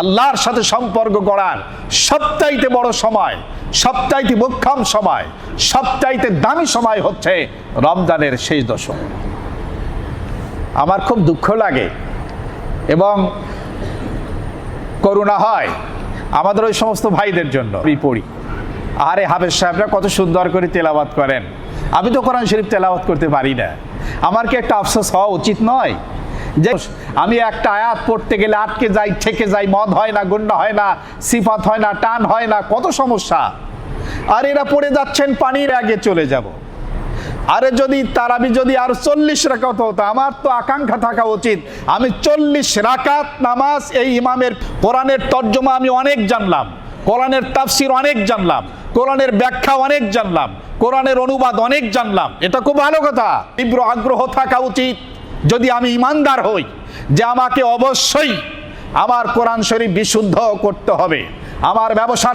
আল্লাহর সাথে সম্পর্ক গড়ার সবচাইতে বড় সময়, সবচাইতে মোক্ষম সময়, সবচাইতে দামি সময় হচ্ছে রমজানের শেষ দশক। আমার খুব দুঃখ লাগে এবং করুণা হয় আমাদের ওই সমস্ত ভাইদের জন্য। আমি পড়ি, আরে হাফেজ সাহেবরা কত সুন্দর করে তেলাওয়াত করেন, আমি তো কোরআন শরীফ তেলাওয়াত করতে পারি না। আমার কি একটা আফসোস হওয়া উচিত নয় যে আমি একটা আয়াত পড়তে গেলে আটকে যাই, ঠেকে যাই, মদ হয় না, গুন্না হয় না, সিফাত হয় না, টান হয় না, কত সমস্যা। আর এরা পড়ে যাচ্ছেন পানির আগে চলে যাব। আরে যদি তারাবি যদি আর 40 রাকাত হতো, আমার তো আকাঙ্ক্ষা থাকা উচিত আমি 40 রাকাত নামাজ এই ইমামের। কোরআনের তর্জমা আমি অনেক জানলাম, কোরআনের তাফসির অনেক জানলাম, কোরআনের ব্যাখ্যা অনেক জানলাম, কোরআনের অনুবাদ অনেক জানলাম, এটা খুব ভালো কথা। তীব্র আগ্রহ থাকা উচিত যদি আমি ইমানদার হই যে আমাকে অবশ্যই আমার কোরআন শরীফ বিশুদ্ধ করতে হবে, আমার ব্যবসা